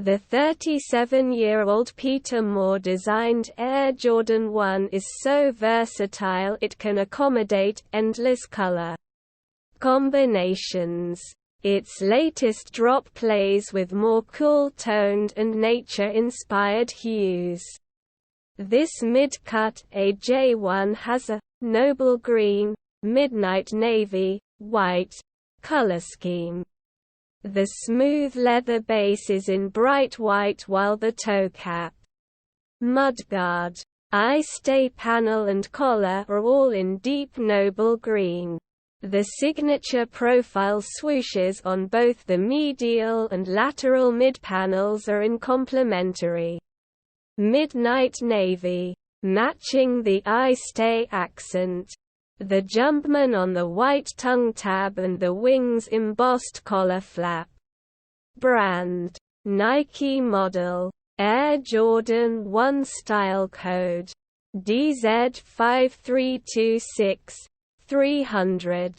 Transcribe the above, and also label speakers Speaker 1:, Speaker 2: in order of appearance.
Speaker 1: The 37-year-old Peter Moore designed Air Jordan 1 is so versatile it can accommodate endless color combinations. Its latest drop plays with more cool-toned and nature-inspired hues. This mid-cut AJ1 has a noble green, midnight navy, white color scheme. The smooth leather base is in bright white while the toe cap, mudguard, eye-stay panel and collar are all in deep noble green. The signature profile swooshes on both the medial and lateral mid-panels are in complementary midnight navy, matching the eye-stay accent. The Jumpman on the white tongue tab and the wings embossed collar flap. Brand. Nike model. Air Jordan 1 style code. DZ5326-300.